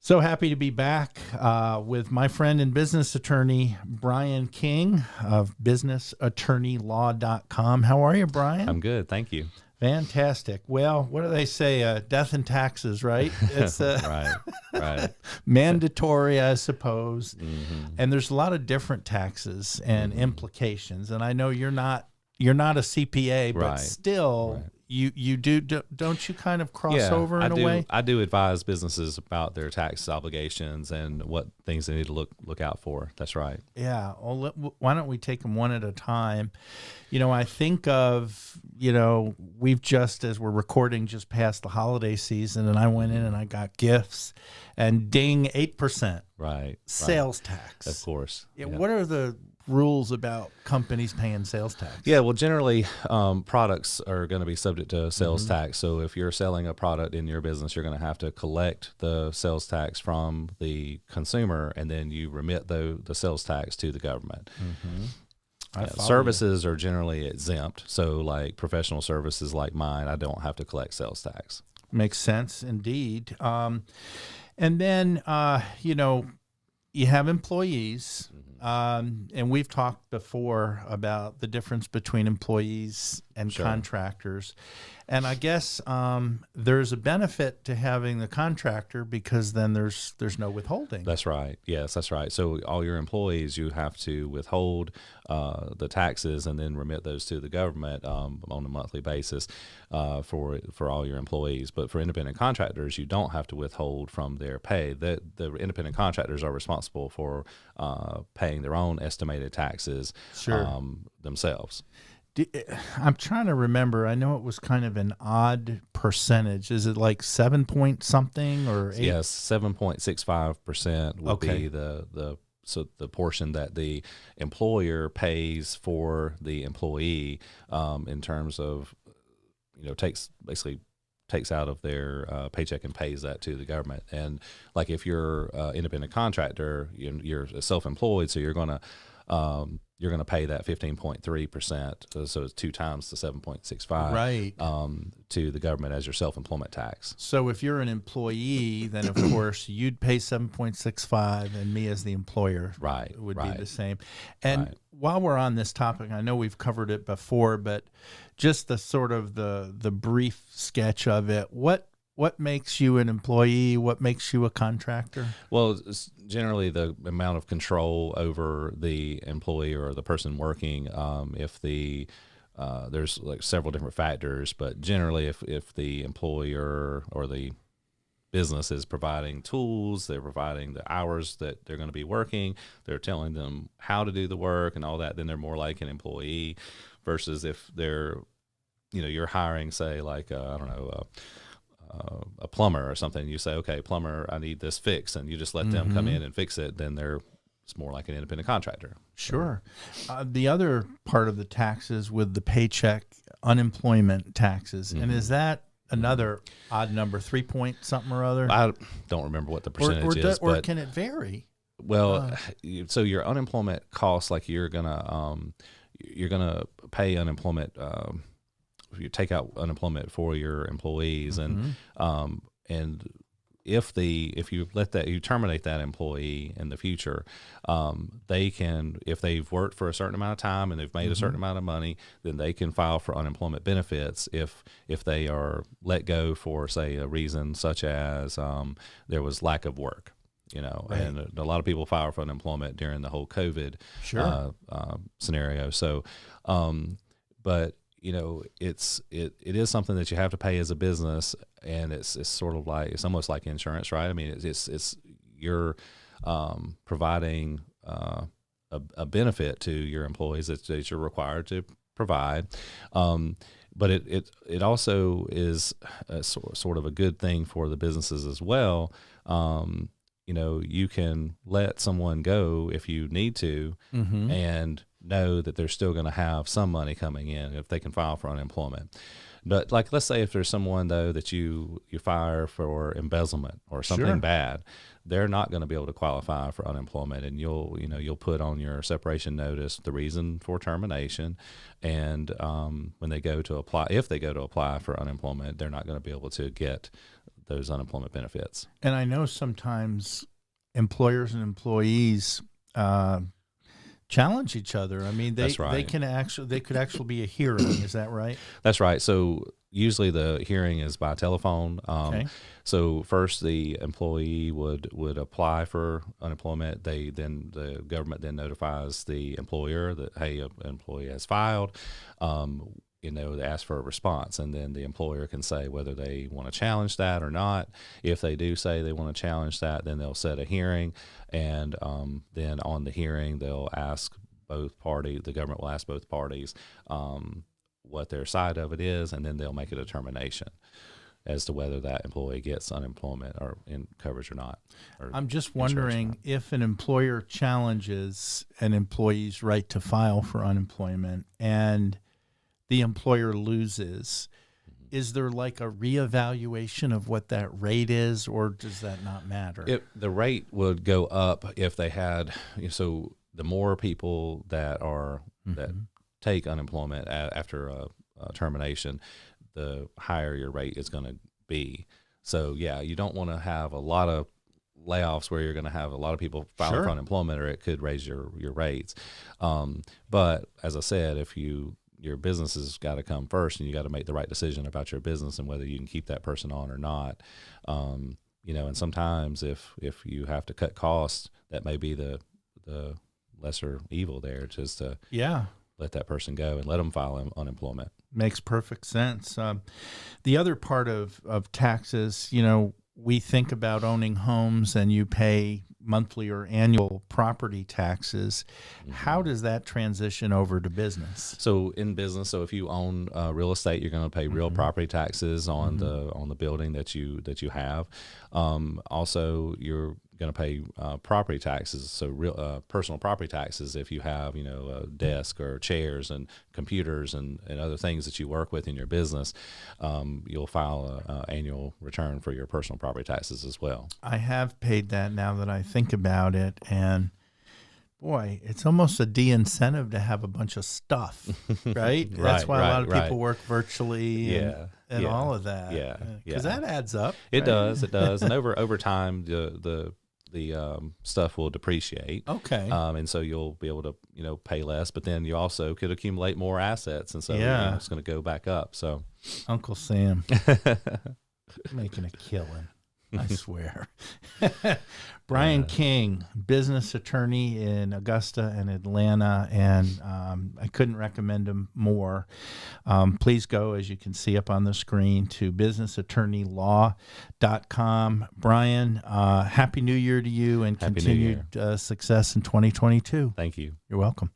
So happy to be back with my friend and business attorney, Brian King of businessattorneylaw.com. How are you, Brian? I'm good. Thank you. Fantastic. Well, what do they say? Death and taxes, right? It's Right. mandatory, I suppose. Mm-hmm. And there's a lot of different taxes and implications. And I know you're not a CPA, but still, you don't you kind of cross over in a way? I do advise businesses about their tax obligations and what things they need to look out for. That's right. Yeah. Well, why don't we take them one at a time? I think of, we've just, as we're recording, just past the holiday season, and I went in and I got gifts, and ding, 8%. Right. Sales tax. Of course. Yeah. What are the rules about companies paying sales tax? Yeah, well, generally, products are going to be subject to sales tax. So if you're selling a product in your business, you're going to have to collect the sales tax from the consumer, and then you remit the sales tax to the government. Services are generally exempt. So like professional services like mine, I don't have to collect sales tax. Makes sense, indeed. And then, you have employees. And we've talked before about the difference between employees and contractors. And I guess there's a benefit to having the contractor because then there's no withholding. That's right. Yes, that's right. So all your employees, you have to withhold the taxes and then remit those to the government on a monthly basis for all your employees. But for independent contractors, you don't have to withhold from their pay. The independent contractors are responsible for paying their own estimated taxes themselves. I'm trying to remember. I know it was kind of an odd percentage. Is it like 7 point something or 8? Yes, 7.65% would be the portion that the employer pays for the employee in terms of takes out of their paycheck and pays that to the government. And like if you're an independent contractor, you're self-employed, so you're going to pay that 15.3%, so it's 2 times the 7.65 to the government as your self-employment tax. So if you're an employee, then of course you'd pay 7.65, and me as the employer would be the same. And while we're on this topic, I know we've covered it before, but just the sort of the brief sketch of it, what makes you an employee? What makes you a contractor? Well, it's generally the amount of control over the employee or the person working. If there's like several different factors, but generally if the employer or the business is providing tools, they're providing the hours that they're going to be working, they're telling them how to do the work and all that, then they're more like an employee versus if they're, you're hiring, say, like, a plumber or something. You say, okay, plumber, I need this fixed, and you just let them come in and fix it. Then it's more like an independent contractor. Sure. The other part of the taxes with the paycheck, unemployment taxes, and is that another odd number, 3 point something or other? I don't remember what the percentage is, or can it vary? Well, so your unemployment costs, like you're gonna pay unemployment. You take out unemployment for your employees, and if you terminate that employee in the future, they can, if they've worked for a certain amount of time and they've made a certain amount of money, then they can file for unemployment benefits if they are let go for, say, a reason such as there was lack of work. And a lot of people file for unemployment during the whole COVID scenario. So, but it is something that you have to pay as a business, and it's sort of like, it's almost like insurance, right? I mean, it's you're providing a benefit to your employees that you're required to provide. But it also is a sort of a good thing for the businesses as well. You can let someone go if you need to, and know that they're still going to have some money coming in if they can file for unemployment. But like, let's say if there's someone though that you fire for embezzlement or something bad, they're not going to be able to qualify for unemployment, and you'll put on your separation notice the reason for termination, and when they go to apply, if they go to apply for unemployment, they're not going to be able to get those unemployment benefits. And I know sometimes employers and employees challenge each other. I mean, That's right. they could actually be a hearing. Is that right? That's right. So usually the hearing is by telephone. Okay. So first the employee would apply for unemployment. The government then notifies the employer that, hey, an employee has filed. They ask for a response, and then the employer can say whether they want to challenge that or not. If they do say they want to challenge that, then they'll set a hearing, and then on the hearing they'll ask both parties. The government will ask both parties what their side of it is, and then they'll make a determination as to whether that employee gets unemployment or in coverage or not. Or I'm just wondering if an employer challenges an employee's right to file for unemployment and the employer loses, is there like a reevaluation of what that rate is, or does that not matter? The rate would go up if they had, so the more people that take unemployment after a termination, the higher your rate is going to be. So yeah, you don't want to have a lot of layoffs where you're going to have a lot of people filing for unemployment, or it could raise your rates. But as I said, if your business has got to come first, and you got to make the right decision about your business and whether you can keep that person on or not. And sometimes if you have to cut costs, that may be the lesser evil there, just to let that person go and let them file unemployment. Makes perfect sense. The other part of taxes, we think about owning homes and you pay monthly or annual property taxes. Mm-hmm. How does that transition over to business? So in business, if you own real estate, you're going to pay real property taxes on the building that you have. Also, you're going to pay property taxes, so real personal property taxes if you have a desk or chairs and computers and other things that you work with in your business. You'll file an annual return for your personal property taxes as well. I have paid that now that I think about it, and boy, it's almost a de-incentive to have a bunch of stuff, right? That's why a lot of people work virtually and all of that. Yeah, because that adds up. It does, and over time the stuff will depreciate. Okay. And so you'll be able to, pay less, but then you also could accumulate more assets. And so it's going to go back up. So Uncle Sam making a killing, I swear. Brian King, business attorney in Augusta and Atlanta, and I couldn't recommend him more. Please go, as you can see up on the screen, to businessattorneylaw.com. Brian, Happy New Year to you, and continued success in 2022. Thank you. You're welcome.